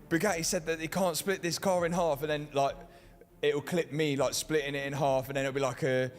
Bugatti said that they can't split this car in half, and then like it'll clip me like splitting it in half, and then it'll be like, oh,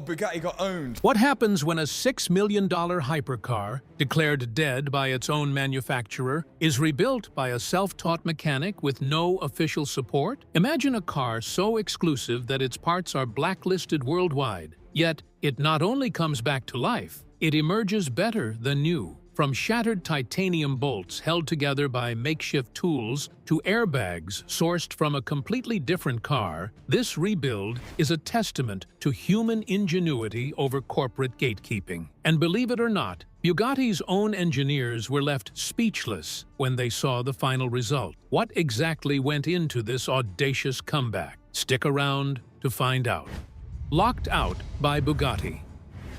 Bugatti got owned. What happens when a $6 million hypercar, declared dead by its own manufacturer, is rebuilt by a self-taught mechanic with no official support? Imagine a car so exclusive that its parts are blacklisted worldwide. Yet, it not only comes back to life, it emerges better than new. From shattered titanium bolts held together by makeshift tools to airbags sourced from a completely different car, this rebuild is a testament to human ingenuity over corporate gatekeeping. And believe it or not, Bugatti's own engineers were left speechless when they saw the final result. What exactly went into this audacious comeback? Stick around to find out. Locked out by Bugatti.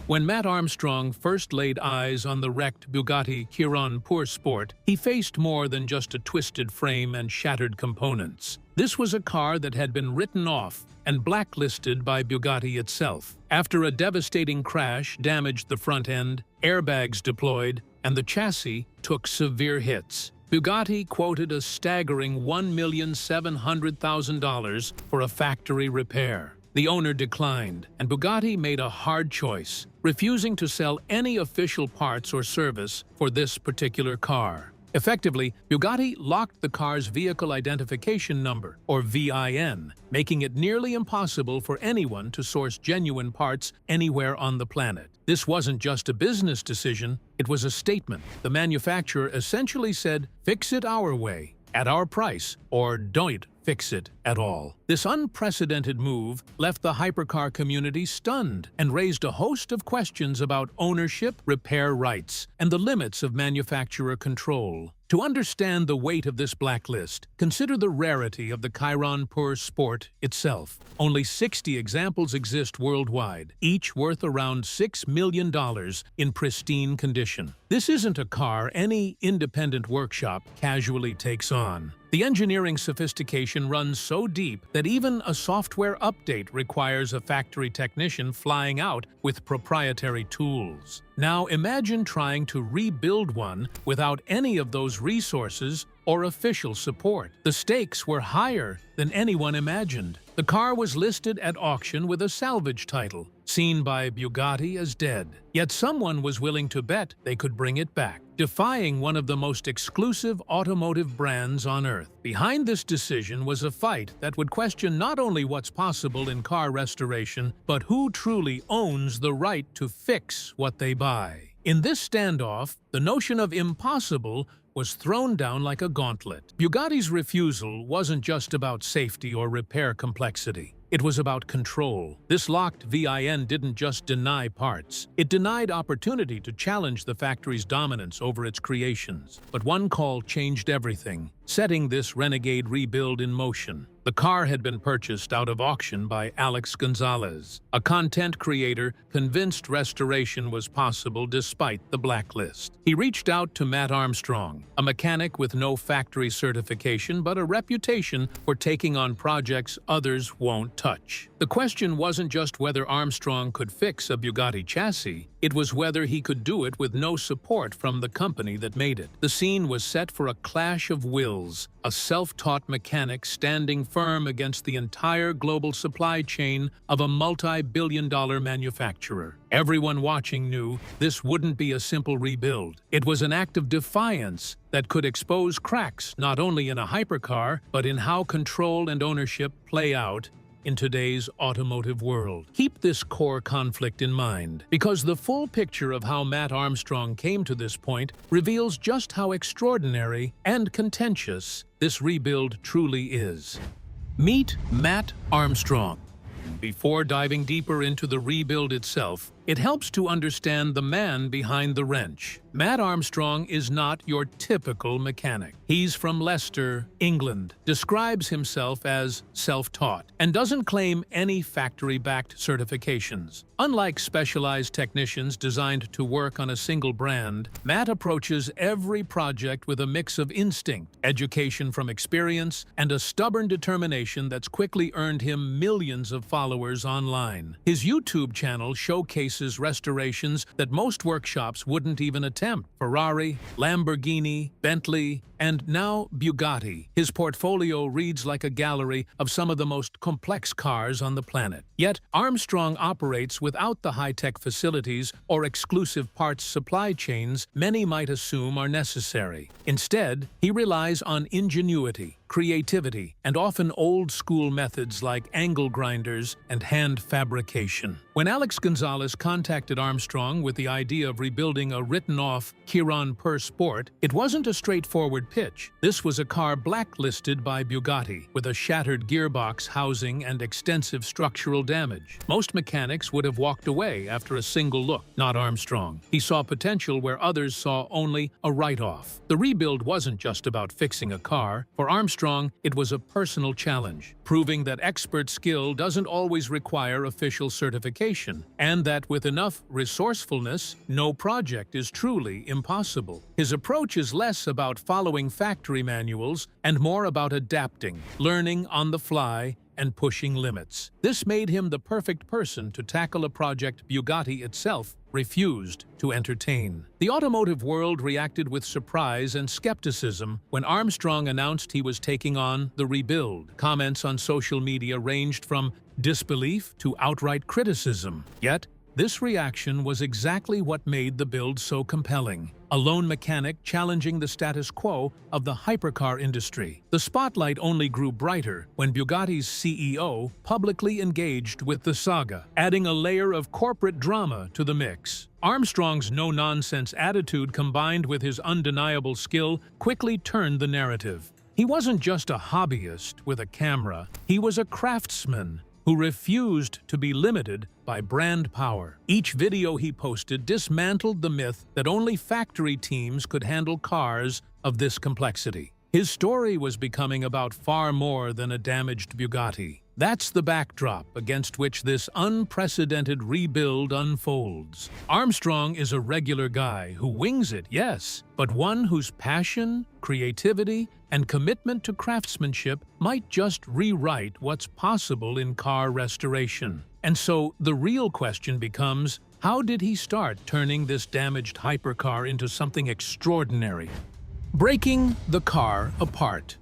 When Matt Armstrong first laid eyes on the wrecked Bugatti Chiron Pur Sport, he faced more than just a twisted frame and shattered components. This was a car that had been written off and blacklisted by Bugatti itself. After a devastating crash damaged the front end, airbags deployed, and the chassis took severe hits, Bugatti quoted a staggering $1,700,000 for a factory repair. The owner declined, and Bugatti made a hard choice, refusing to sell any official parts or service for this particular car. Effectively, Bugatti locked the car's vehicle identification number, or VIN, making it nearly impossible for anyone to source genuine parts anywhere on the planet. This wasn't just a business decision, it was a statement. The manufacturer essentially said, "Fix it our way, at our price, or don't fix it at all." This unprecedented move left the hypercar community stunned and raised a host of questions about ownership, repair rights, and the limits of manufacturer control. To understand the weight of this blacklist, consider the rarity of the Chiron Pur Sport itself. Only 60 examples exist worldwide, each worth around $6 million in pristine condition. This isn't a car any independent workshop casually takes on. The engineering sophistication runs so deep that even a software update requires a factory technician flying out with proprietary tools. Now imagine trying to rebuild one without any of those resources or official support. The stakes were higher than anyone imagined. The car was listed at auction with a salvage title, seen by Bugatti as dead. Yet someone was willing to bet they could bring it back, defying one of the most exclusive automotive brands on Earth. Behind this decision was a fight that would question not only what's possible in car restoration, but who truly owns the right to fix what they buy. In this standoff, the notion of impossible was thrown down like a gauntlet. Bugatti's refusal wasn't just about safety or repair complexity. It was about control. This locked VIN didn't just deny parts. It denied opportunity to challenge the factory's dominance over its creations. But one call changed everything, setting this renegade rebuild in motion. The car had been purchased out of auction by Alex Gonzalez, a content creator convinced restoration was possible despite the blacklist. He reached out to Matt Armstrong, a mechanic with no factory certification but a reputation for taking on projects others won't touch. The question wasn't just whether Armstrong could fix a Bugatti chassis, it was whether he could do it with no support from the company that made it. The scene was set for a clash of wills, a self-taught mechanic standing firm against the entire global supply chain of a multi-billion-dollar manufacturer. Everyone watching knew this wouldn't be a simple rebuild. It was an act of defiance that could expose cracks not only in a hypercar, but in how control and ownership play out in today's automotive world. Keep this core conflict in mind, because the full picture of how Matt Armstrong came to this point reveals just how extraordinary and contentious this rebuild truly is. Meet Matt Armstrong. Before diving deeper into the rebuild itself, it helps to understand the man behind the wrench. Matt Armstrong is not your typical mechanic. He's from Leicester, England, describes himself as self-taught, and doesn't claim any factory-backed certifications. Unlike specialized technicians designed to work on a single brand, Matt approaches every project with a mix of instinct, education from experience, and a stubborn determination that's quickly earned him millions of followers online. His YouTube channel showcases restorations that most workshops wouldn't even attempt, attempt. Ferrari, Lamborghini, Bentley, and now Bugatti. His portfolio reads like a gallery of some of the most complex cars on the planet. Yet, Armstrong operates without the high-tech facilities or exclusive parts supply chains many might assume are necessary. Instead, he relies on ingenuity, creativity, and often old-school methods like angle grinders and hand fabrication. When Alex Gonzalez contacted Armstrong with the idea of rebuilding a written-off Chiron per Sport, it wasn't a straightforward pitch. This was a car blacklisted by Bugatti, with a shattered gearbox housing and extensive structural damage. Most mechanics would have walked away after a single look, not Armstrong. He saw potential where others saw only a write-off. The rebuild wasn't just about fixing a car. For Armstrong, it was a personal challenge, proving that expert skill doesn't always require official certification, and that with enough resourcefulness, no project is truly impossible. His approach is less about following factory manuals and more about adapting, learning on the fly, and pushing limits. This made him the perfect person to tackle a project Bugatti itself refused to entertain. The automotive world reacted with surprise and skepticism when Armstrong announced he was taking on the rebuild. Comments on social media ranged from disbelief to outright criticism. Yet, this reaction was exactly what made the build so compelling. A lone mechanic challenging the status quo of the hypercar industry. The spotlight only grew brighter when Bugatti's CEO publicly engaged with the saga, adding a layer of corporate drama to the mix. Armstrong's no-nonsense attitude combined with his undeniable skill quickly turned the narrative. He wasn't just a hobbyist with a camera, he was a craftsman who refused to be limited by brand power. Each video he posted dismantled the myth that only factory teams could handle cars of this complexity. His story was becoming about far more than a damaged Bugatti. That's the backdrop against which this unprecedented rebuild unfolds. Armstrong is a regular guy who wings it, yes, but one whose passion, creativity, and commitment to craftsmanship might just rewrite what's possible in car restoration. And so the real question becomes, how did he start turning this damaged hypercar into something extraordinary? Breaking the car apart.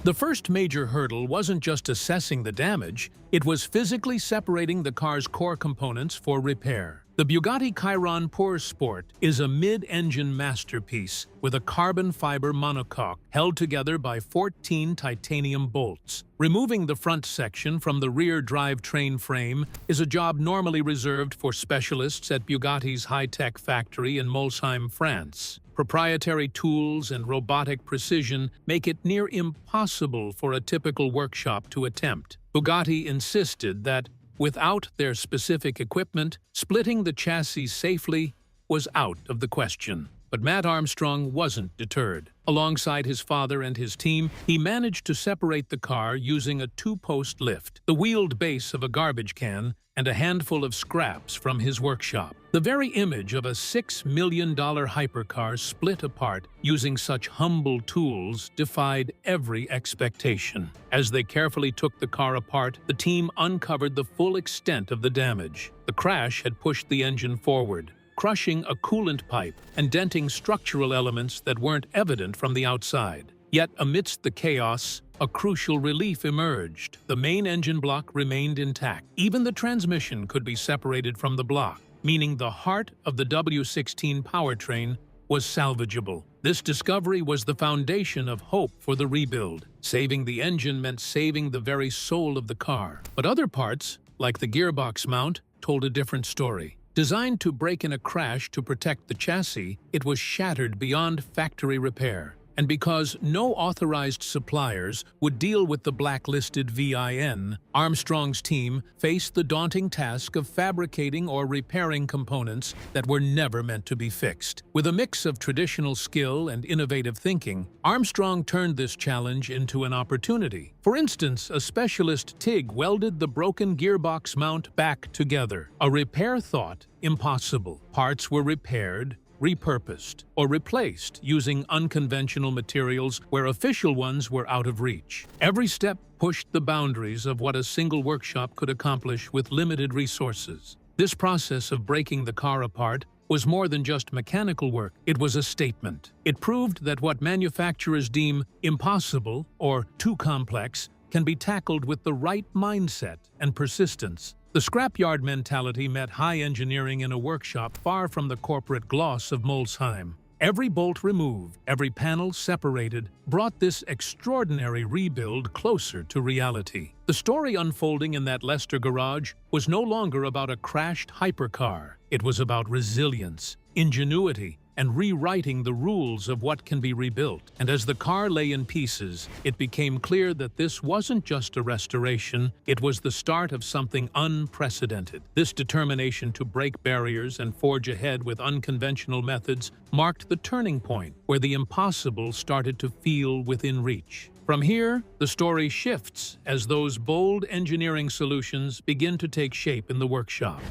The first major hurdle wasn't just assessing the damage, it was physically separating the car's core components for repair. The Bugatti Chiron Pour Sport is a mid-engine masterpiece with a carbon fiber monocoque held together by 14 titanium bolts. Removing the front section from the rear drivetrain frame is a job normally reserved for specialists at Bugatti's high-tech factory in Molsheim, France. Proprietary tools and robotic precision make it near impossible for a typical workshop to attempt. Bugatti insisted that, without their specific equipment, splitting the chassis safely was out of the question. But Matt Armstrong wasn't deterred. Alongside his father and his team, he managed to separate the car using a two-post lift, the wheeled base of a garbage can, and a handful of scraps from his workshop. The very image of a $6 million hypercar split apart using such humble tools defied every expectation. As they carefully took the car apart, the team uncovered the full extent of the damage. The crash had pushed the engine forward, crushing a coolant pipe and denting structural elements that weren't evident from the outside. Yet amidst the chaos, a crucial relief emerged. The main engine block remained intact. Even the transmission could be separated from the block, meaning the heart of the W16 powertrain was salvageable. This discovery was the foundation of hope for the rebuild. Saving the engine meant saving the very soul of the car. But other parts, like the gearbox mount, told a different story. Designed to break in a crash to protect the chassis, it was shattered beyond factory repair. And because no authorized suppliers would deal with the blacklisted VIN, Armstrong's team faced the daunting task of fabricating or repairing components that were never meant to be fixed. With a mix of traditional skill and innovative thinking, Armstrong turned this challenge into an opportunity. For instance, a specialist TIG welded the broken gearbox mount back together. A repair thought impossible. Parts were repaired, repurposed, or replaced using unconventional materials where official ones were out of reach. Every step pushed the boundaries of what a single workshop could accomplish with limited resources. This process of breaking the car apart was more than just mechanical work. It was a statement. It proved that what manufacturers deem impossible or too complex can be tackled with the right mindset and persistence. The scrapyard mentality met high engineering in a workshop far from the corporate gloss of Molsheim. Every bolt removed, every panel separated, brought this extraordinary rebuild closer to reality. The story unfolding in that Leicester garage was no longer about a crashed hypercar. It was about resilience, ingenuity, and rewriting the rules of what can be rebuilt. And as the car lay in pieces, it became clear that this wasn't just a restoration, it was the start of something unprecedented. This determination to break barriers and forge ahead with unconventional methods marked the turning point where the impossible started to feel within reach. From here, the story shifts as those bold engineering solutions begin to take shape in the workshop.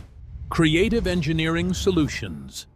Creative engineering solutions.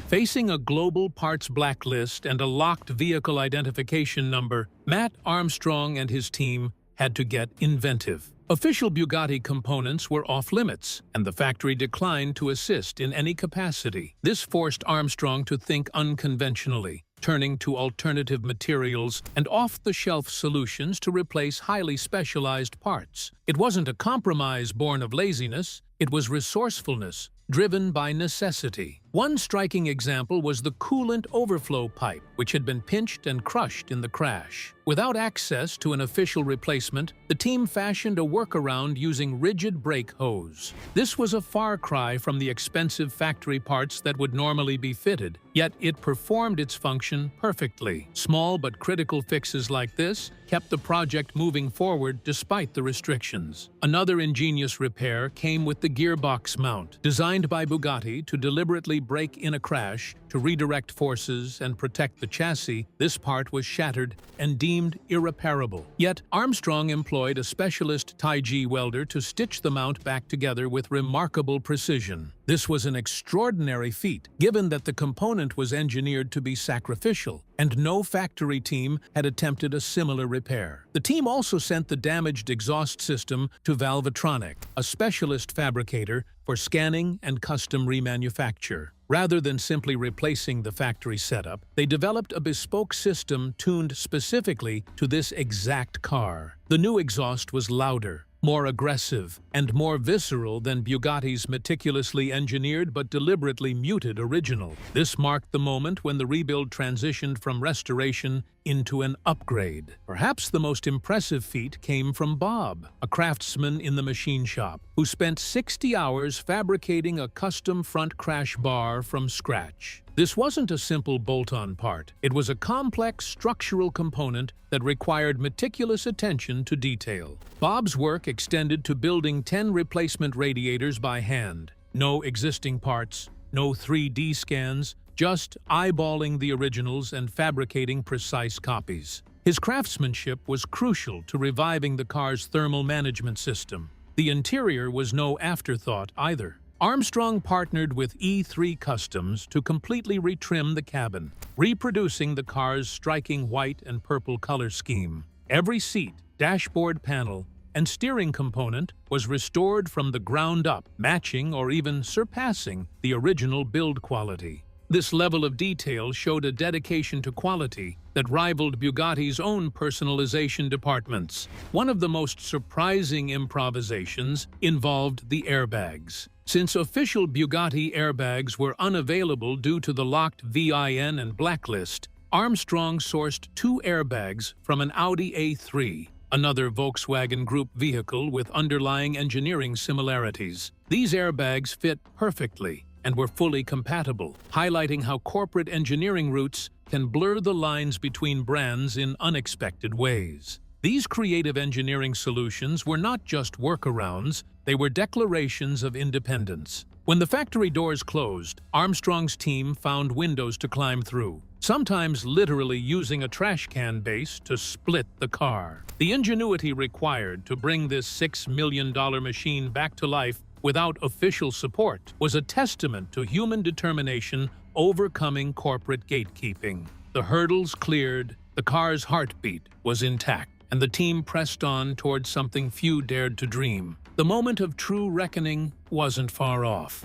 Facing a global parts blacklist and a locked vehicle identification number, Matt Armstrong and his team had to get inventive. Official Bugatti components were off-limits, and the factory declined to assist in any capacity. This forced Armstrong to think unconventionally, turning to alternative materials and off-the-shelf solutions to replace highly specialized parts. It wasn't a compromise born of laziness, it was resourcefulness, driven by necessity. One striking example was the coolant overflow pipe, which had been pinched and crushed in the crash. Without access to an official replacement, the team fashioned a workaround using rigid brake hose. This was a far cry from the expensive factory parts that would normally be fitted, yet it performed its function perfectly. Small but critical fixes like this kept the project moving forward despite the restrictions. Another ingenious repair came with the gearbox mount, designed by Bugatti to deliberately brake in a crash to redirect forces and protect the chassis. This part was shattered and deemed irreparable. Yet Armstrong employed a specialist Taiji welder to stitch the mount back together with remarkable precision. This was an extraordinary feat, given that the component was engineered to be sacrificial, and no factory team had attempted a similar repair. The team also sent the damaged exhaust system to Valvetronic, a specialist fabricator for scanning and custom remanufacture. Rather than simply replacing the factory setup, they developed a bespoke system tuned specifically to this exact car. The new exhaust was louder, more aggressive, and more visceral than Bugatti's meticulously engineered but deliberately muted original. This marked the moment when the rebuild transitioned from restoration into an upgrade. Perhaps the most impressive feat came from Bob, a craftsman in the machine shop, who spent 60 hours fabricating a custom front crash bar from scratch. This wasn't a simple bolt-on part. It was a complex structural component that required meticulous attention to detail. Bob's work extended to building 10 replacement radiators by hand. No existing parts, no 3D scans, just eyeballing the originals and fabricating precise copies. His craftsmanship was crucial to reviving the car's thermal management system. The interior was no afterthought either. Armstrong partnered with E3 Customs to completely retrim the cabin, reproducing the car's striking white and purple color scheme. Every seat, dashboard panel, and steering component was restored from the ground up, matching or even surpassing the original build quality. This level of detail showed a dedication to quality that rivaled Bugatti's own personalization departments. One of the most surprising improvisations involved the airbags. Since official Bugatti airbags were unavailable due to the locked VIN and blacklist, Armstrong sourced 2 airbags from an Audi A3, another Volkswagen Group vehicle with underlying engineering similarities. These airbags fit perfectly and were fully compatible, highlighting how corporate engineering roots can blur the lines between brands in unexpected ways. These creative engineering solutions were not just workarounds, they were declarations of independence. When the factory doors closed, Armstrong's team found windows to climb through, sometimes literally using a trash can base to split the car. The ingenuity required to bring this $6 million machine back to life without official support was a testament to human determination overcoming corporate gatekeeping. The hurdles cleared, the car's heartbeat was intact, and the team pressed on towards something few dared to dream. The moment of true reckoning wasn't far off.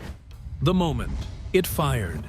The moment it fired.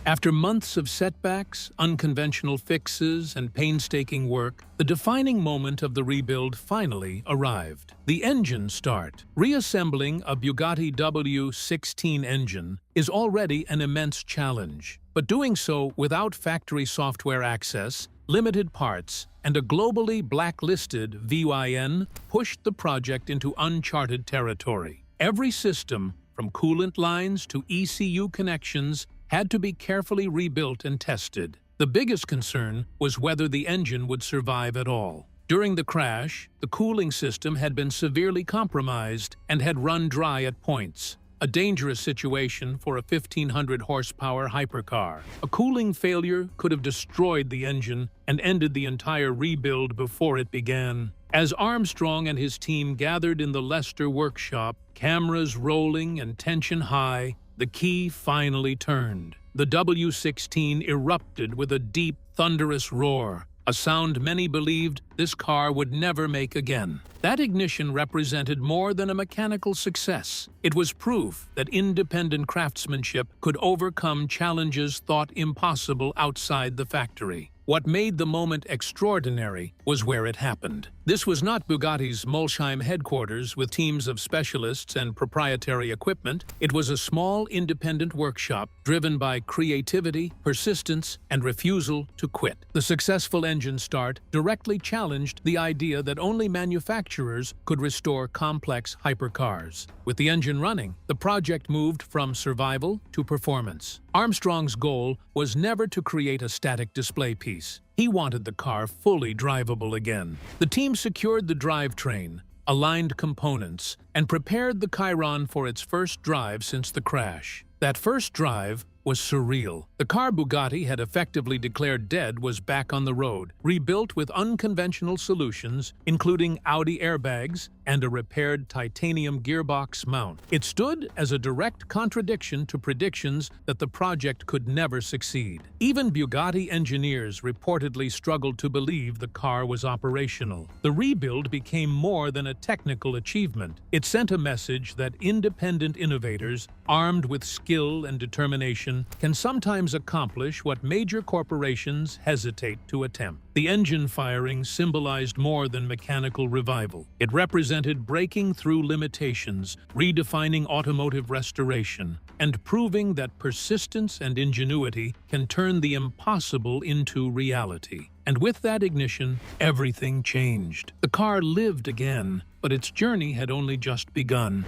After months of setbacks, unconventional fixes, and painstaking work, the defining moment of the rebuild finally arrived. The engine start. Reassembling a Bugatti W16 engine is already an immense challenge, but doing so without factory software access, limited parts, and a globally blacklisted VYN pushed the project into uncharted territory. Every system, from coolant lines to ECU connections, had to be carefully rebuilt and tested. The biggest concern was whether the engine would survive at all. During the crash, the cooling system had been severely compromised and had run dry at points, a dangerous situation for a 1,500-horsepower hypercar. A cooling failure could have destroyed the engine and ended the entire rebuild before it began. As Armstrong and his team gathered in the Leicester workshop, cameras rolling and tension high, the key finally turned. The W16 erupted with a deep, thunderous roar, a sound many believed this car would never make again. That ignition represented more than a mechanical success. It was proof that independent craftsmanship could overcome challenges thought impossible outside the factory. What made the moment extraordinary was where it happened. This was not Bugatti's Molsheim headquarters with teams of specialists and proprietary equipment. It was a small, independent workshop driven by creativity, persistence, and refusal to quit. The successful engine start directly challenged the idea that only manufacturers could restore complex hypercars. With the engine running, the project moved from survival to performance. Armstrong's goal was never to create a static display piece. He wanted the car fully drivable again. The team secured the drivetrain, aligned components, and prepared the Chiron for its first drive since the crash. That first drive was surreal. The car Bugatti had effectively declared dead was back on the road, rebuilt with unconventional solutions, including Audi airbags and a repaired titanium gearbox mount. It stood as a direct contradiction to predictions that the project could never succeed. Even Bugatti engineers reportedly struggled to believe the car was operational. The rebuild became more than a technical achievement. It sent a message that independent innovators, armed with skill and determination, can sometimes accomplish what major corporations hesitate to attempt. The engine firing symbolized more than mechanical revival. It represented breaking through limitations, redefining automotive restoration, and proving that persistence and ingenuity can turn the impossible into reality. And with that ignition, everything changed. The car lived again, but its journey had only just begun.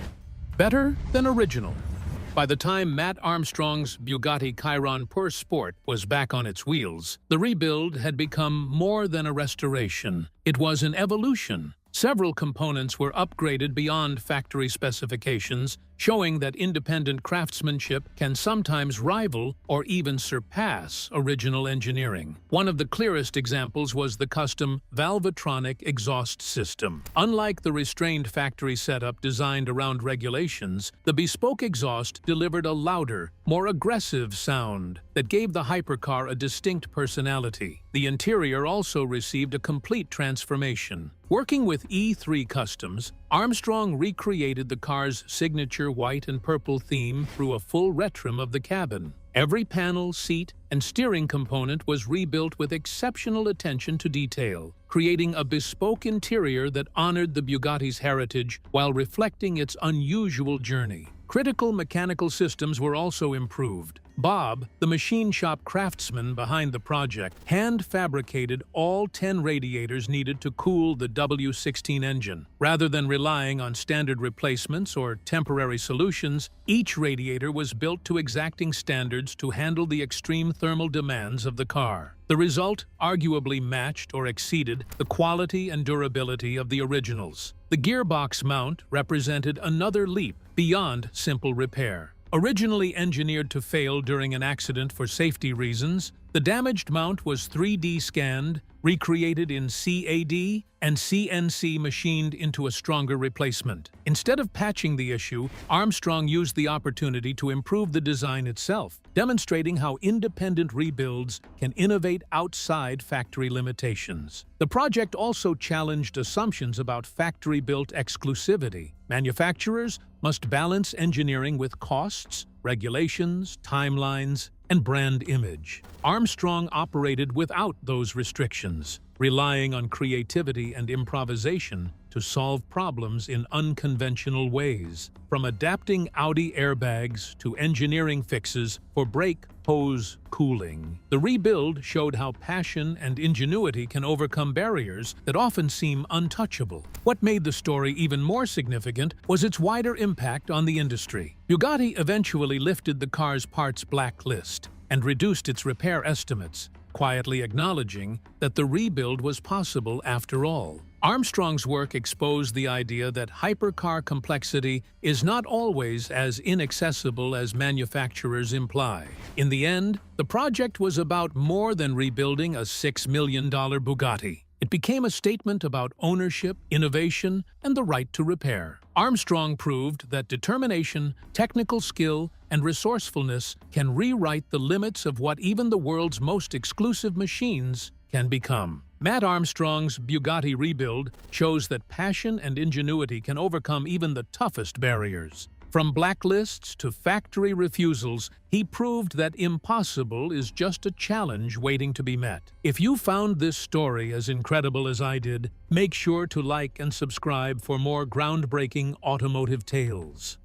Better than original. By the time Matt Armstrong's Bugatti Chiron Pur Sport was back on its wheels, the rebuild had become more than a restoration. It was an evolution. Several components were upgraded beyond factory specifications, showing that independent craftsmanship can sometimes rival or even surpass original engineering. One of the clearest examples was the custom Valvetronic exhaust system. Unlike the restrained factory setup designed around regulations, the bespoke exhaust delivered a louder, more aggressive sound that gave the hypercar a distinct personality. The interior also received a complete transformation. Working with E3 Customs, Armstrong recreated the car's signature white and purple theme through a full retrim of the cabin. Every panel, seat, and steering component was rebuilt with exceptional attention to detail, creating a bespoke interior that honored the Bugatti's heritage while reflecting its unusual journey. Critical mechanical systems were also improved. Bob, the machine shop craftsman behind the project, hand-fabricated all 10 radiators needed to cool the W16 engine. Rather than relying on standard replacements or temporary solutions, each radiator was built to exacting standards to handle the extreme thermal demands of the car. The result arguably matched or exceeded the quality and durability of the originals. The gearbox mount represented another leap beyond simple repair. Originally engineered to fail during an accident for safety reasons, the damaged mount was 3D scanned, recreated in CAD, and CNC machined into a stronger replacement. Instead of patching the issue, Armstrong used the opportunity to improve the design itself, demonstrating how independent rebuilds can innovate outside factory limitations. The project also challenged assumptions about factory-built exclusivity. Manufacturers must balance engineering with costs, regulations, timelines, and brand image. Armstrong operated without those restrictions, relying on creativity and improvisation to solve problems in unconventional ways. From adapting Audi airbags to engineering fixes for brake hose cooling, the rebuild showed how passion and ingenuity can overcome barriers that often seem untouchable. What made the story even more significant was its wider impact on the industry. Bugatti eventually lifted the car's parts blacklist and reduced its repair estimates, quietly acknowledging that the rebuild was possible after all. Armstrong's work exposed the idea that hypercar complexity is not always as inaccessible as manufacturers imply. In the end, the project was about more than rebuilding a $6 million Bugatti. It became a statement about ownership, innovation, and the right to repair. Armstrong proved that determination, technical skill, and resourcefulness can rewrite the limits of what even the world's most exclusive machines can become. Matt Armstrong's Bugatti rebuild shows that passion and ingenuity can overcome even the toughest barriers. From blacklists to factory refusals, he proved that impossible is just a challenge waiting to be met. If you found this story as incredible as I did, make sure to like and subscribe for more groundbreaking automotive tales.